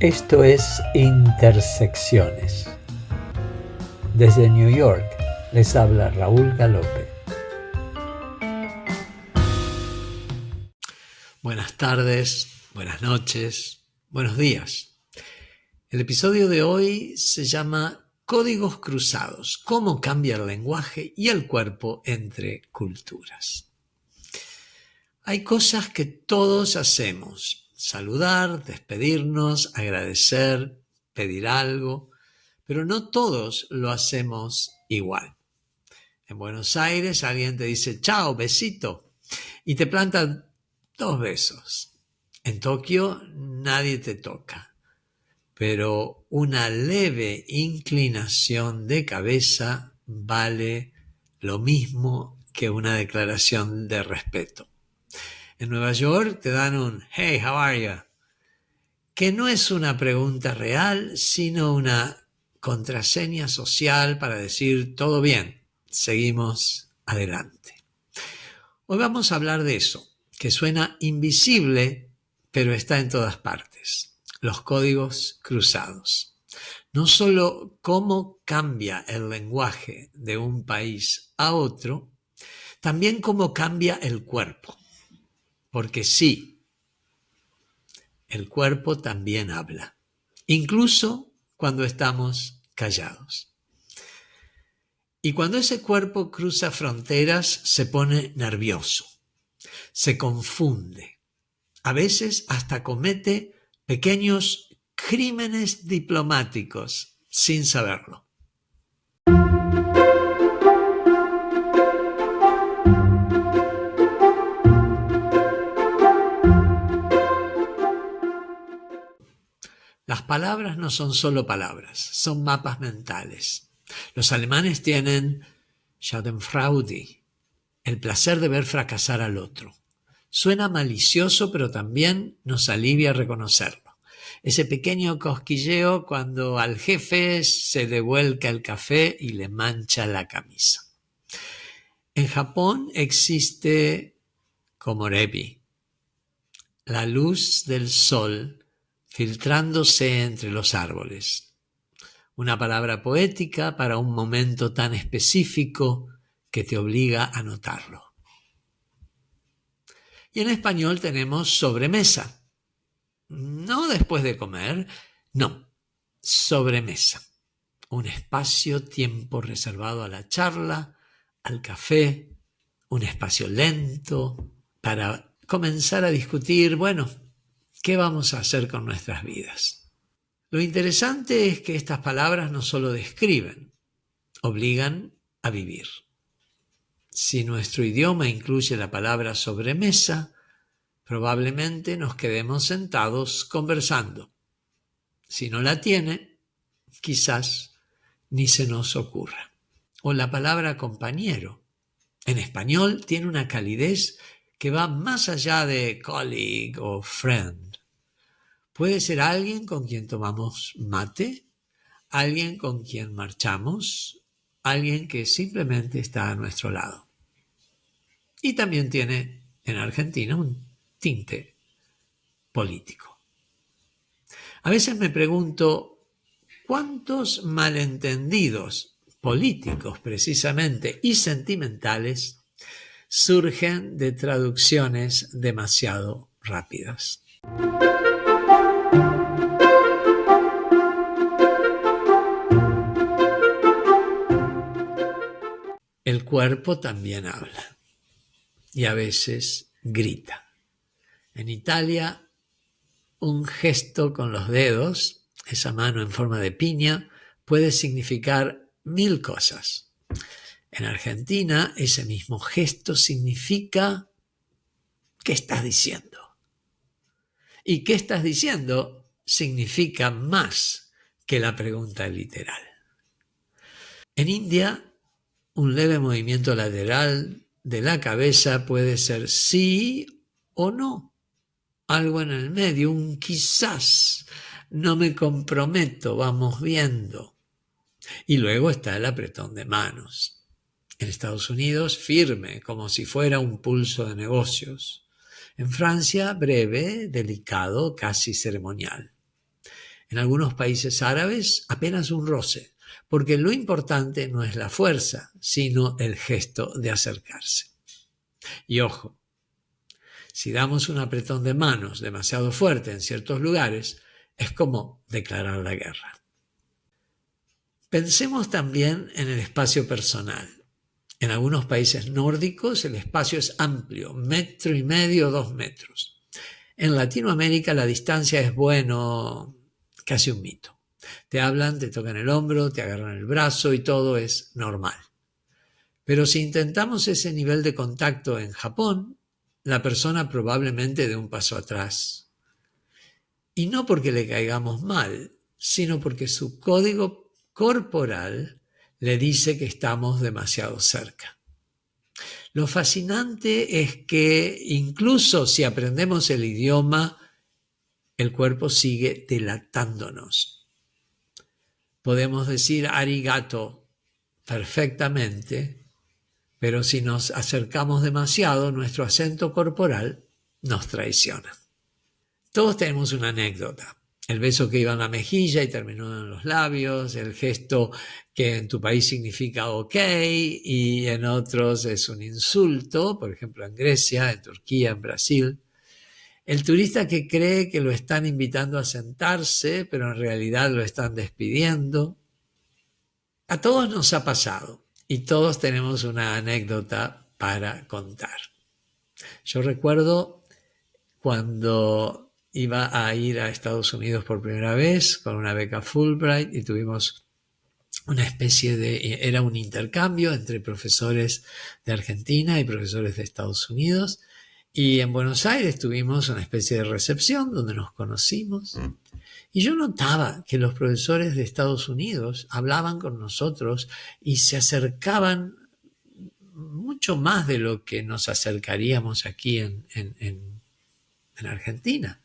Esto es Intersecciones. Desde New York les habla Raúl Galope. Buenas tardes, buenas noches, buenos días. El episodio de hoy se llama Códigos Cruzados: cómo cambia el lenguaje y el cuerpo entre culturas. Hay cosas que todos hacemos: saludar, despedirnos, agradecer, pedir algo, pero no todos lo hacemos igual. En Buenos Aires alguien te dice chao, besito, y te planta 2 besos. En Tokio nadie te toca, pero una leve inclinación de cabeza vale lo mismo que una declaración de respeto. En Nueva York te dan un "Hey, how are you?", que no es una pregunta real, sino una contraseña social para decir todo bien, seguimos adelante. Hoy vamos a hablar de eso, que suena invisible, pero está en todas partes: los códigos cruzados. No solo cómo cambia el lenguaje de un país a otro, también cómo cambia el cuerpo. Porque sí, el cuerpo también habla, incluso cuando estamos callados. Y cuando ese cuerpo cruza fronteras, se pone nervioso, se confunde, a veces hasta comete pequeños crímenes diplomáticos sin saberlo. Las palabras no son solo palabras, son mapas mentales. Los alemanes tienen Schadenfreude, el placer de ver fracasar al otro. Suena malicioso, pero también nos alivia reconocerlo. Ese pequeño cosquilleo cuando al jefe se le vuelca el café y le mancha la camisa. En Japón existe komorebi, la luz del sol filtrándose entre los árboles. Una palabra poética para un momento tan específico que te obliga a notarlo. Y en español tenemos sobremesa. No después de comer, no, sobremesa. Un espacio-tiempo reservado a la charla, al café, un espacio lento para comenzar a discutir, ¿qué vamos a hacer con nuestras vidas? Lo interesante es que estas palabras no solo describen, obligan a vivir. Si nuestro idioma incluye la palabra sobremesa, probablemente nos quedemos sentados conversando. Si no la tiene, quizás ni se nos ocurra. O la palabra compañero. En español tiene una calidez que va más allá de colleague o friend. Puede ser alguien con quien tomamos mate, alguien con quien marchamos, alguien que simplemente está a nuestro lado. Y también tiene en Argentina un tinte político. A veces me pregunto, ¿cuántos malentendidos políticos precisamente y sentimentales surgen de traducciones demasiado rápidas? El cuerpo también habla y a veces grita. En Italia, un gesto con los dedos, esa mano en forma de piña, puede significar 1000 cosas. En Argentina, ese mismo gesto significa ¿qué estás diciendo? Y ¿qué estás diciendo? Significa más que la pregunta literal. En India, un leve movimiento lateral de la cabeza puede ser sí o no. Algo en el medio, un quizás, no me comprometo, vamos viendo. Y luego está el apretón de manos. En Estados Unidos, firme, como si fuera un pulso de negocios. En Francia, breve, delicado, casi ceremonial. En algunos países árabes apenas un roce, porque lo importante no es la fuerza, sino el gesto de acercarse. Y ojo, si damos un apretón de manos demasiado fuerte en ciertos lugares, es como declarar la guerra. Pensemos también en el espacio personal. En algunos países nórdicos el espacio es amplio, 1,5 metros, 2 metros. En Latinoamérica la distancia es, casi un mito. Te hablan, te tocan el hombro, te agarran el brazo y todo es normal. Pero si intentamos ese nivel de contacto en Japón, la persona probablemente dé un paso atrás. Y no porque le caigamos mal, sino porque su código corporal le dice que estamos demasiado cerca. Lo fascinante es que incluso si aprendemos el idioma, el cuerpo sigue delatándonos. Podemos decir arigato perfectamente, pero si nos acercamos demasiado, nuestro acento corporal nos traiciona. Todos tenemos una anécdota. El beso que iba en la mejilla y terminó en los labios, el gesto que en tu país significa ok y en otros es un insulto, por ejemplo en Grecia, en Turquía, en Brasil. El turista que cree que lo están invitando a sentarse, pero en realidad lo están despidiendo. A todos nos ha pasado y todos tenemos una anécdota para contar. Yo recuerdo cuando iba a ir a Estados Unidos por primera vez con una beca Fulbright y tuvimos una especie era un intercambio entre profesores de Argentina y profesores de Estados Unidos. Y en Buenos Aires tuvimos una especie de recepción donde nos conocimos. Y yo notaba que los profesores de Estados Unidos hablaban con nosotros y se acercaban mucho más de lo que nos acercaríamos aquí en Argentina.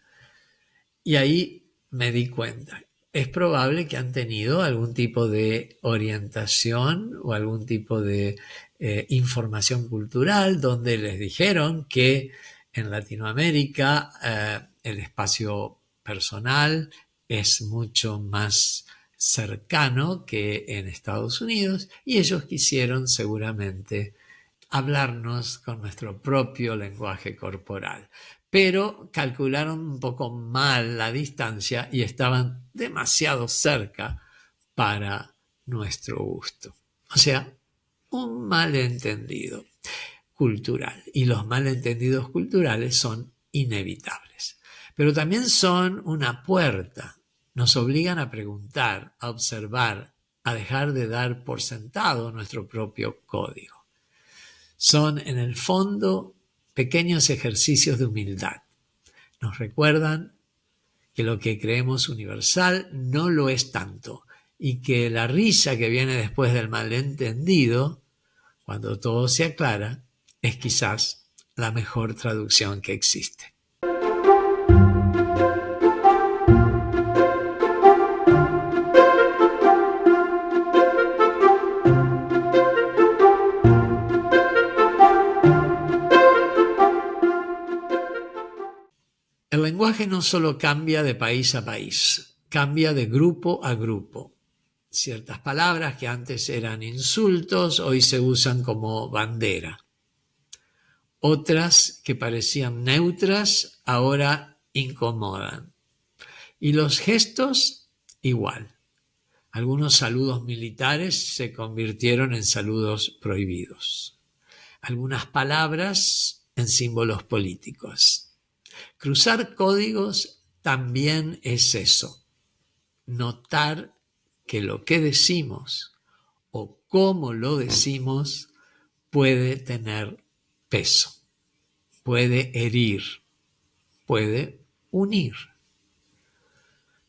Y ahí me di cuenta. Es probable que han tenido algún tipo de orientación o algún tipo de información cultural donde les dijeron que en Latinoamérica el espacio personal es mucho más cercano que en Estados Unidos y ellos quisieron seguramente hablarnos con nuestro propio lenguaje corporal. Pero calcularon un poco mal la distancia y estaban demasiado cerca para nuestro gusto. O sea, un malentendido cultural. Y los malentendidos culturales son inevitables. Pero también son una puerta. Nos obligan a preguntar, a observar, a dejar de dar por sentado nuestro propio código. Son, en el fondo, pequeños ejercicios de humildad. Nos recuerdan que lo que creemos universal no lo es tanto y que la risa que viene después del malentendido, cuando todo se aclara, es quizás la mejor traducción que existe. El lenguaje no solo cambia de país a país, cambia de grupo a grupo. Ciertas palabras que antes eran insultos hoy se usan como bandera. Otras que parecían neutras ahora incomodan. Y los gestos igual. Algunos saludos militares se convirtieron en saludos prohibidos. Algunas palabras en símbolos políticos. Cruzar códigos también es eso, notar que lo que decimos o cómo lo decimos puede tener peso, puede herir, puede unir.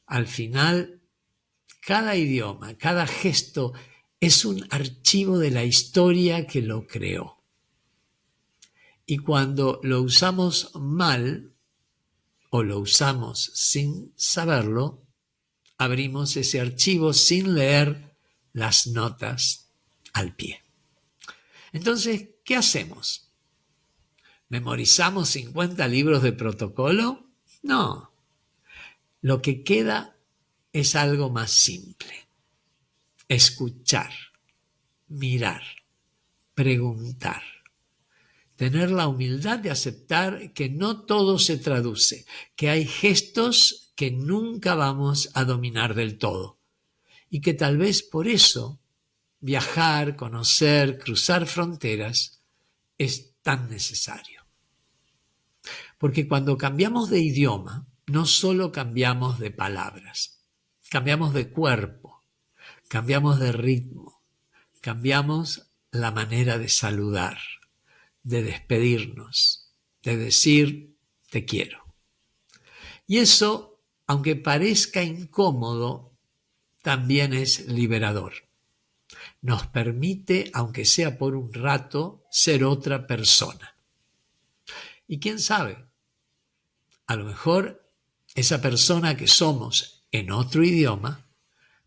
Al final, cada idioma, cada gesto es un archivo de la historia que lo creó. Y cuando lo usamos mal, o lo usamos sin saberlo, abrimos ese archivo sin leer las notas al pie. Entonces, ¿qué hacemos? ¿Memorizamos 50 libros de protocolo? No. Lo que queda es algo más simple. Escuchar, mirar, preguntar. Tener la humildad de aceptar que no todo se traduce, que hay gestos que nunca vamos a dominar del todo y que tal vez por eso viajar, conocer, cruzar fronteras es tan necesario. Porque cuando cambiamos de idioma, no solo cambiamos de palabras, cambiamos de cuerpo, cambiamos de ritmo, cambiamos la manera de saludar, de despedirnos, de decir te quiero. Y eso, aunque parezca incómodo, también es liberador. Nos permite, aunque sea por un rato, ser otra persona. Y quién sabe, a lo mejor esa persona que somos en otro idioma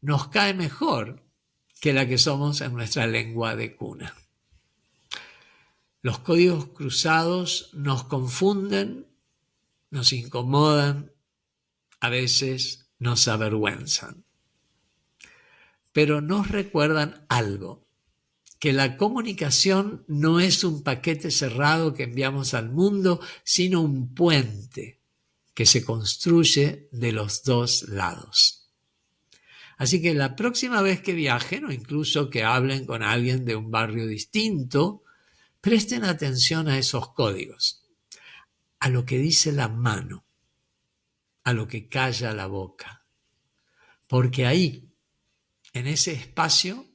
nos cae mejor que la que somos en nuestra lengua de cuna. Los códigos cruzados nos confunden, nos incomodan, a veces nos avergüenzan. Pero nos recuerdan algo, que la comunicación no es un paquete cerrado que enviamos al mundo, sino un puente que se construye de los dos lados. Así que la próxima vez que viajen o incluso que hablen con alguien de un barrio distinto, presten atención a esos códigos, a lo que dice la mano, a lo que calla la boca, porque ahí, en ese espacio,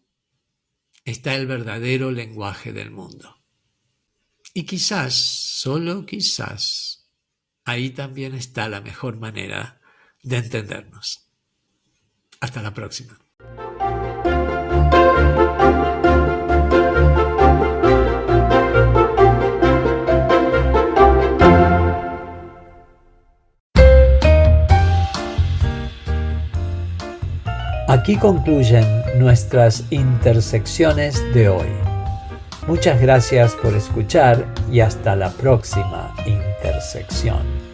está el verdadero lenguaje del mundo. Y quizás, solo quizás, ahí también está la mejor manera de entendernos. Hasta la próxima. Aquí concluyen nuestras intersecciones de hoy. Muchas gracias por escuchar y hasta la próxima intersección.